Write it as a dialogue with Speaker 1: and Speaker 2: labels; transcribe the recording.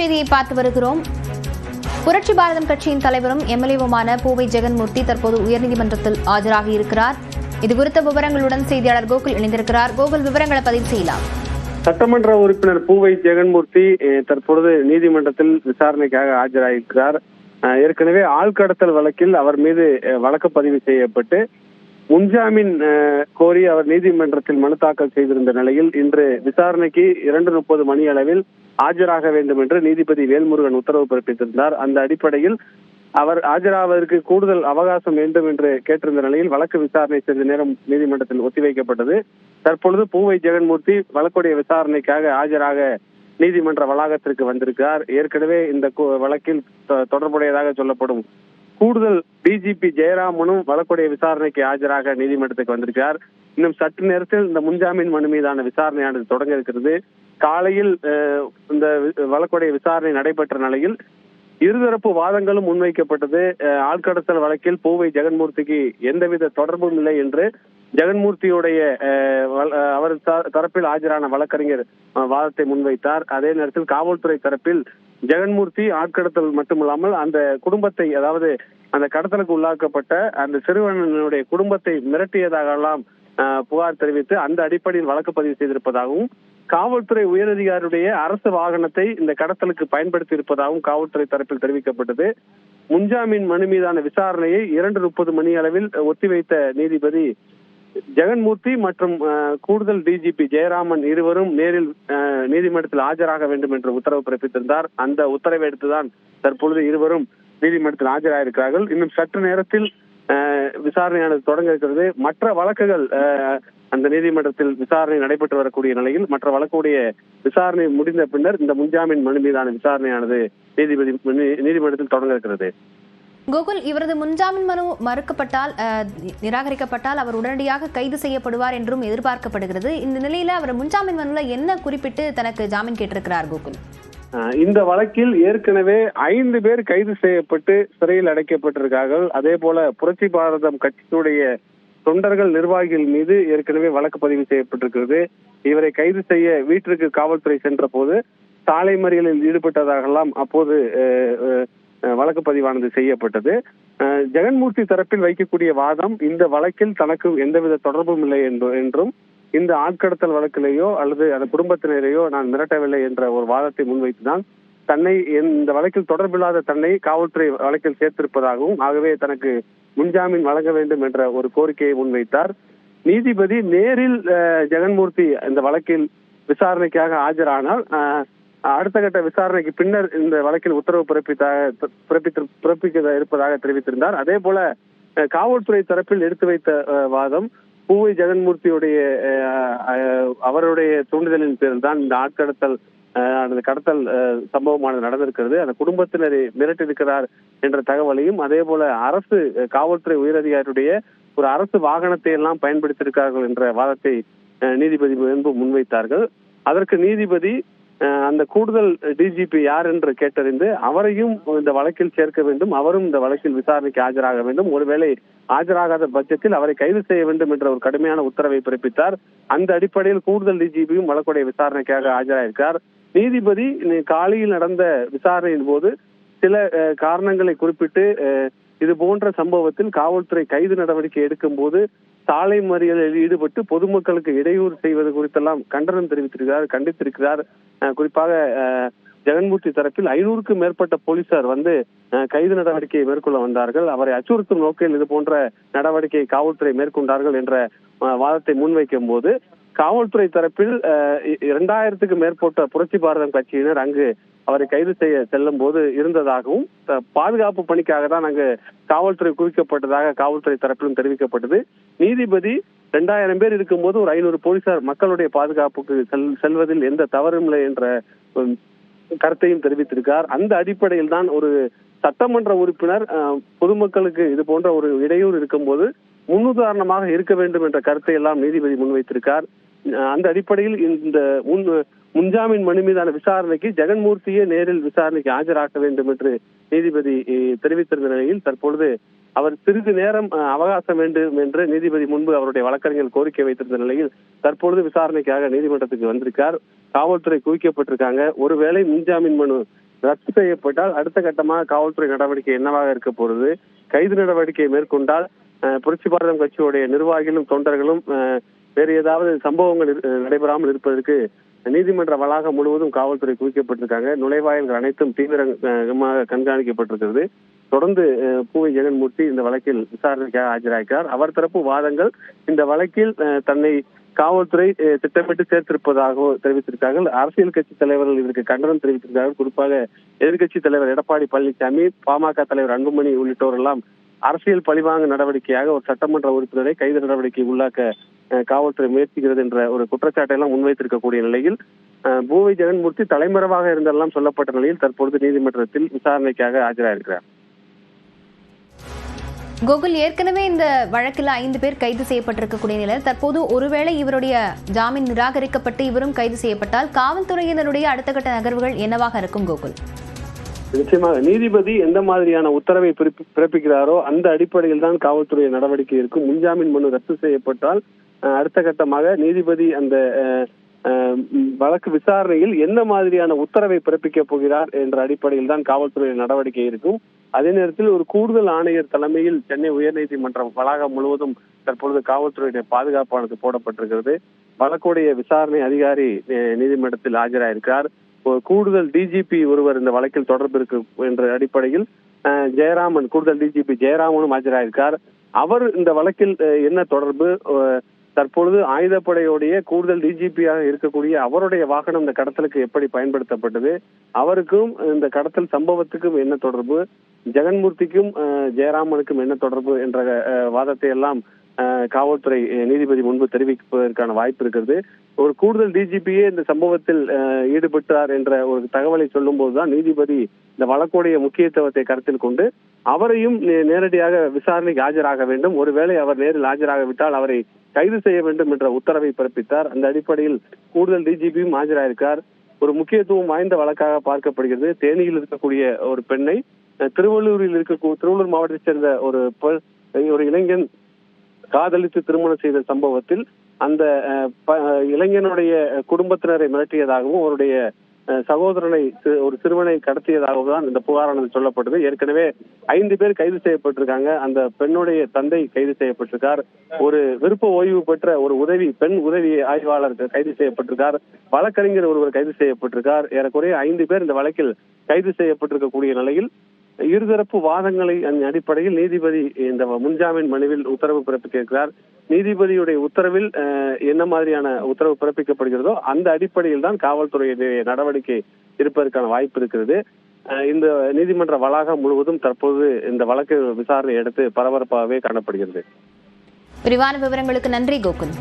Speaker 1: செய்தியை பார்த்து வருகிறோம். புரட்சி பாரதம் கட்சியின் தலைவரும் எம்எல்ஏவுமான பூவை ஜெகன்மூர்த்தி தற்போது உயர்நீதிமன்றத்தில் ஆஜராகி இருக்கிறார். இதுகுறித்த விவரங்களுடன் செய்தியாளர் கோகுல் இணைந்திருக்கிறார். கோகுல், விவரங்களை பதிவு செய்யலாம்.
Speaker 2: சட்டமன்ற உறுப்பினர் பூவை ஜெகன்மூர்த்தி தற்பொழுது நீதிமன்றத்தில் விசாரணைக்காக ஆஜராகியிருக்கிறார். ஏற்கனவே ஆள்கடத்தல் வழக்கில் அவர் மீது வழக்கு பதிவு செய்யப்பட்டு முன்ஜாமீன் கோரி அவர் நீதிமன்றத்தில் மனு தாக்கல் செய்திருந்த நிலையில் இன்று விசாரணைக்கு 2:30 மணி அளவில் ஆஜராக வேண்டும் என்று நீதிபதி வேல்முருகன் உத்தரவு பிறப்பித்திருந்தார். அந்த அடிப்படையில் அவர் ஆஜராவதற்கு கூடுதல் அவகாசம் வேண்டும் என்று கேட்டிருந்த நிலையில் வழக்கு விசாரணை சிறிது நேரம் நீதிமன்றத்தில் ஒத்திவைக்கப்பட்டது. தற்பொழுது பூவை ஜெகன்மூர்த்தி வழக்குடைய விசாரணைக்காக ஆஜராக நீதிமன்ற வளாகத்திற்கு வந்திருக்கிறார். ஏற்கனவே இந்த வழக்கில் தொடர்புடையதாக சொல்லப்படும் கூடுதல் டிஜிபி ஜெயராமனும் வழக்குடைய விசாரணைக்கு ஆஜராக நீதிமன்றத்துக்கு வந்திருக்கிறார். இன்னும் சற்று நேரத்தில் இந்த முன்ஜாமீன் மனு மீதான விசாரணையானது தொடங்க இருக்கிறது. காலையில் இந்த வழக்குடைய விசாரணை நடைபெற்ற நிலையில் இருதரப்பு வாதங்களும் முன்வைக்கப்பட்டது. ஆள்கடத்தல் வழக்கில் பூவை ஜெகன்மூர்த்திக்கு எந்தவித தொடர்பும் இல்லை என்று ஜெகன்மூர்த்தியுடைய அவர் தரப்பில் ஆஜரான வழக்கறிஞர் வாதத்தை முன்வைத்தார். அதே நேரத்தில் காவல்துறை தரப்பில் ஜெகன்மூர்த்தி ஆட்கடத்தல் மட்டுமில்லாமல் அந்த குடும்பத்தை, அதாவது அந்த கடத்தலுக்கு உள்ளாக்கப்பட்ட அந்த சிறுவனுடைய குடும்பத்தை மிரட்டியதாகலாம் புகார் தெரிவித்து அந்த அடிப்படையில் வழக்கு பதிவு செய்திருப்பதாகவும், காவல்துறை உயரதிகாரியுடைய அரசு வாகனத்தை இந்த கடத்தலுக்கு பயன்படுத்தி இருப்பதாகவும் காவல்துறை தரப்பில் தெரிவிக்கப்பட்டது. முன்ஜாமீன் மனு மீதான விசாரணையை 2:30 மணி அளவில் ஒத்திவைத்த நீதிபதி ஜெகன்மூர்த்தி மற்றும் கூடுதல் டிஜிபி ஜெயராமன் இருவரும் நேரில் நீதிமன்றத்தில் ஆஜராக வேண்டும் என்று உத்தரவு பிறப்பித்திருந்தார். அந்த உத்தரவை எடுத்துதான் தற்பொழுது இருவரும் நீதிமன்றத்தில் ஆஜராயிருக்கிறார்கள். இன்னும் சற்று நேரத்தில் விசாரணையானது தொடங்க இருக்கிறது. மற்ற வழக்குகள் அந்த நீதிமன்றத்தில் விசாரணை நடைபெற்று வரக்கூடிய நிலையில் மற்ற வழக்குடைய விசாரணை முடிந்த பின்னர் இந்த முன்ஜாமீன் மனு மீதான விசாரணையானது நீதிமன்றத்தில் தொடங்க இருக்கிறது.
Speaker 1: கோகுல், இவரது முன்ஜாமீன் மனு நிராகரிக்கப்பட்டால் அவர் உடனடியாக கைது செய்யப்படுவார் என்றும் எதிர்பார்க்கப்படுகிறது. இந்த நிலையில அவர் முன்ஜாமீன் மனுல என்ன குறிப்பிட்டு தனக்கு ஜாமீன் கேட்டிருக்கிறார் கோகுல்?
Speaker 2: இந்த வழக்கில் ஏற்கனவே 5 பேர் கைது செய்யப்பட்டு சிறையில் அடைக்கப்பட்டிருக்கார்கள். அதே போல புரட்சி பாரதம் கட்சியுடைய தொண்டர்கள், நிர்வாகிகள் மீது ஏற்கனவே வழக்கு பதிவு செய்யப்பட்டிருக்கிறது. இவரை கைது செய்ய வீட்டிற்கு காவல்துறை சென்ற போது சாலை மறியலில் ஈடுபட்டதாகலாம் அப்போது வழக்கு பதிவானது செய்யப்பட்டது. ஜெகன்மூர்த்தி தரப்பில் வைக்கக்கூடிய வாதம், இந்த வழக்கில் தனக்கு எந்தவித தொடர்பும் இல்லை என்றும், இந்த ஆட்கடத்தல் வழக்கிலேயோ அல்லது அந்த குடும்பத்தினரையோ நான் மிரட்டவில்லை என்ற ஒரு வாதத்தை முன்வைத்துதான் தன்னை இந்த வழக்கில் தொடர்பில்லாத தன்னை காவல்துறை வழக்கில் சேர்த்திருப்பதாகவும், ஆகவே தனக்கு முன்ஜாமீன் வழங்க வேண்டும் என்ற ஒரு கோரிக்கையை முன்வைத்தார். நீதிபதி நேரில் ஜெகன்மூர்த்தி இந்த வழக்கில் விசாரணைக்காக ஆஜரானால் அடுத்த கட்ட விசாரணைக்கு பின்னர் இந்த வழக்கில் உத்தரவு பிறப்பிக்க இருப்பதாக தெரிவித்திருந்தார். அதே போல காவல்துறை தரப்பில் எடுத்து வைத்த வாதம், பூவை ஜெகன்மூர்த்தியுடைய அவருடைய தூண்டுதலின் பேரில் தான் இந்த ஆட்கடத்தல் கடத்தல் சம்பவமானது நடந்திருக்கிறது, அந்த குடும்பத்தினரை மிரட்டிருக்கிறார் என்ற தகவலையும், அதே போல அரசு காவல்துறை உயரதிகாரியுடைய ஒரு அரசு வாகனத்தை எல்லாம் பயன்படுத்தியிருக்கிறார்கள் என்ற வாதத்தை நீதிபதி முன்வைத்தார்கள். அதற்கு நீதிபதி அந்த கூடுதல் டிஜிபி யார் என்று கேட்டறிந்து அவரையும் இந்த வழக்கில் சேர்க்க வேண்டும், அவரும் இந்த வழக்கில் விசாரணைக்கு ஆஜராக வேண்டும், ஒருவேளை ஆஜராகாத பட்சத்தில் அவரை கைது செய்ய வேண்டும் என்ற ஒரு கடுமையான உத்தரவை பிறப்பித்தார். அந்த அடிப்படையில் கூடுதல் டிஜிபியும் வழக்குடைய விசாரணைக்காக ஆஜராயிருக்கார். நீதிபதி காலையில் நடந்த விசாரணையின் போது சில காரணங்களை குறிப்பிட்டு இது போன்ற சம்பவத்தில் காவல்துறை கைது நடவடிக்கை எடுக்கும் போது சாலை மறியலில் ஈடுபட்டு பொதுமக்களுக்கு இடையூறு செய்வது குறித்தெல்லாம் கண்டனம் கண்டித்திருக்கிறார். குறிப்பாக ஜெகன்மூர்த்தி தரப்பில் 500க்கும் மேற்பட்ட போலீசார் வந்து கைது நடவடிக்கையை மேற்கொள்ள வந்தார்கள். அவரை அச்சுறுத்தும் நோக்கில் இது போன்ற நடவடிக்கையை காவல்துறை மேற்கொண்டார்கள் என்ற வாதத்தை முன்வைக்கும் போது காவல்துறை தரப்பில் 2000க்கும் மேற்பட்ட புரட்சி பாரதம் கட்சியினர் அங்கு அவரை கைது செய்ய செல்லும் போது இருந்ததாகவும், பாதுகாப்பு பணிக்காக தான் அங்கு காவல்துறை குவிக்கப்பட்டதாக காவல்துறை தரப்பிலும் தெரிவிக்கப்பட்டது. நீதிபதி 2000 பேர் இருக்கும்போது ஒரு 500 போலீசார் மக்களுடைய பாதுகாப்புக்கு செல்வதில் எந்த தவறும் இல்லை என்ற கருத்தையும் தெரிவித்திருக்கார். அந்த அடிப்படையில் தான் ஒரு சட்டமன்ற உறுப்பினர் பொதுமக்களுக்கு இது போன்ற ஒரு இடையூறு இருக்கும் போது முன்னுதாரணமாக இருக்க வேண்டும் என்ற கருத்தை எல்லாம் நீதிபதி முன்வைத்திருக்கார். அந்த அடிப்படையில் இந்த முன்ஜாமீன் மனு மீதான விசாரணைக்கு ஜெகன்மூர்த்தியே நேரில் விசாரணைக்கு ஆஜராக்க வேண்டும் என்று நீதிபதி தெரிவித்திருந்த நிலையில் தற்பொழுது அவர் சிறிது நேரம் அவகாசம் வேண்டும் என்று நீதிபதி முன்பு அவருடைய வழக்கறிஞர்கள் கோரிக்கை வைத்திருந்த நிலையில் தற்பொழுது விசாரணைக்காக நீதிமன்றத்துக்கு வந்திருக்கார். காவல்துறை குவிக்கப்பட்டிருக்காங்க. ஒருவேளை முன்ஜாமீன் மனு ரத்து செய்யப்பட்டால் அடுத்த கட்டமாக காவல்துறை நடவடிக்கை என்னவாக இருக்க போறது, கைது நடவடிக்கையை மேற்கொண்டால் புரட்சி பாரதம் கட்சியுடைய நிர்வாகிகளும் தொண்டர்களும் வேறு ஏதாவது சம்பவங்கள் நடைபெறாமல் இருப்பதற்கு நீதிமன்ற வளாகம் முழுவதும் காவல்துறை குவிக்கப்பட்டிருக்காங்க. நுழைவாயில்கள் அனைத்தும் தீவிரமாக கண்காணிக்கப்பட்டிருக்கிறது. தொடர்ந்து பூவை ஜெகன்மூர்த்தி இந்த வழக்கில் விசாரணைக்காக ஆஜராகிறார். அவர் தரப்பு வாதங்கள் இந்த வழக்கில் தன்னை காவல்துறை திட்டமிட்டு சேர்த்திருப்பதாக தெரிவித்திருக்கார்கள். அரசியல் கட்சி தலைவர்கள் இதற்கு கண்டனம் தெரிவித்திருக்கிறார்கள். குறிப்பாக எதிர்கட்சி தலைவர் எடப்பாடி பழனிசாமி, பாமக தலைவர் அன்புமணி உள்ளிட்டோர் எல்லாம் அரசியல் பழிவாங்க நடவடிக்கையாக ஒரு சட்டமன்ற உறுப்பினரை கைது நடவடிக்கை உள்ளாக்க காவல்துறை முயற்சிக்கிறது என்ற ஒரு குற்றச்சாட்டை எல்லாம் முன்வைத்திருக்கக்கூடிய நிலையில் பூவை ஜெகன்மூர்த்தி தலைமறைவாக இருந்தெல்லாம் சொல்லப்பட்ட நிலையில் தற்பொழுது நீதிமன்றத்தில் விசாரணைக்காக ஆஜராயிருக்கிறார்.
Speaker 1: கோகுல், ஏற்கனவே இந்த வழக்கில் 5 பேர் கைது செய்யப்பட்டிருக்கக்கூடிய நிலையில் தற்போது ஒருவேளை இவருடைய ஜாமீன் நிராகரிக்கப்பட்டு இவரும் கைது செய்யப்பட்டால் காவல்துறையினருடைய அடுத்த கட்ட நகர்வுகள் என்னவாக இருக்கும் கோகுல்?
Speaker 2: நிச்சயமாக நீதிபதி எந்த மாதிரியான உத்தரவை பிறப்பிக்கிறாரோ அந்த அடிப்படையில் தான் காவல்துறை நடவடிக்கை இருக்கும். முன்ஜாமீன் மனு ரத்து செய்யப்பட்டால் அடுத்த கட்டமாக நீதிபதி அந்த வழக்கு விசாரணையில் என்ன மாதிரியான உத்தரவை பிறப்பிக்க போகிறார் என்ற அடிப்படையில் தான் காவல்துறை நடவடிக்கை இருக்கும். அதே நேரத்தில் ஒரு கூடுதல் ஆணையர் தலைமையில் சென்னை உயர்நீதிமன்றம் வளாகம் முழுவதும் தற்பொழுது காவல்துறையுடைய பாதுகாப்பானது போடப்பட்டிருக்கிறது. வழக்குடைய விசாரணை அதிகாரி நீதிமன்றத்தில் ஆஜராயிருக்கிறார். ஒரு கூடுதல் டிஜிபி ஒருவர் இந்த வழக்கில் தொடர்பு இருக்கு என்ற அடிப்படையில் ஜெயராமன், கூடுதல் டிஜிபி ஜெயராமனும் ஆஜராயிருக்கார். அவர் இந்த வழக்கில் என்ன தொடர்பு, தற்பொழுது ஆயுதப்படையுடைய கூடுதல் டிஜிபியாக இருக்கக்கூடிய அவருடைய வாகனம் இந்த கடத்தலுக்கு எப்படி பயன்படுத்தப்பட்டது, அவருக்கும் இந்த கடத்தல் சம்பவத்துக்கும் என்ன தொடர்பு, ஜெகன்மூர்த்திக்கும் ஜெயராமனுக்கும் என்ன தொடர்பு என்ற வாதத்தை எல்லாம் காவல்துறை நீதிபதி முன்பு தெரிவிப்பதற்கான வாய்ப்பு இருக்கிறது. ஒரு கூடுதல் டிஜிபியே இந்த சம்பவத்தில் ஈடுபட்டார் என்ற ஒரு தகவலை சொல்லும் போதுதான் நீதிபதி இந்த வழக்குடைய முக்கியத்துவத்தை கருத்தில் கொண்டு அவரையும் நேரடியாக விசாரணைக்கு ஆஜராக வேண்டும், ஒருவேளை அவர் நேரில் ஆஜராகவிட்டால் அவரை கைது செய்ய வேண்டும் என்ற உத்தரவை பிறப்பித்தார். அந்த அடிப்படையில் கூடுதல் டிஜிபியும் ஆஜராயிருக்கார். ஒரு முக்கியத்துவம் வாய்ந்த வழக்காக பார்க்கப்படுகிறது. தேனியில் இருக்கக்கூடிய ஒரு பெண்ணை திருவள்ளூர் மாவட்டத்தைச் சேர்ந்த ஒரு இளைஞன் காதலித்து திருமணம் செய்த சம்பவத்தில் அந்த இளைஞனுடைய குடும்பத்தினரை மிரட்டியதாகவும் அவருடைய சகோதரனை ஒரு சிறுவனை கடத்தியதாகவும் தான் இந்த புகாரானது சொல்லப்பட்டது. ஏற்கனவே 5 பேர் கைது செய்யப்பட்டிருக்காங்க. அந்த பெண்ணுடைய தந்தை கைது செய்யப்பட்டிருக்கார். ஒரு விருப்ப ஓய்வு பெற்ற ஒரு பெண் உதவி ஆய்வாளர் கைது செய்யப்பட்டிருக்கார். வழக்கறிஞர் ஒருவர் கைது செய்யப்பட்டிருக்கார். ஏறக்குறைய 5 பேர் இந்த வழக்கில் கைது செய்யப்பட்டிருக்கக்கூடிய நிலையில் இருதரப்பு வாதங்களை அடிப்படையில் நீதிபதி இந்த முன்ஜாமீன் மனுவில் உத்தரவு பிறப்பித்திருக்கிறார். நீதிபதியுடைய உத்தரவில் என்ன மாதிரியான உத்தரவு பிறப்பிக்கப்படுகிறதோ அந்த அடிப்படையில் தான் காவல்துறையுடைய நடவடிக்கை இருப்பதற்கான வாய்ப்பு இருக்கிறது. இந்த நீதிமன்ற வளாகம் முழுவதும் தற்போது இந்த வழக்கு விசாரணை எடுத்து பரபரப்பாகவே காணப்படுகிறது.
Speaker 1: விரிவான விவரங்களுக்கு நன்றி கோகுல்.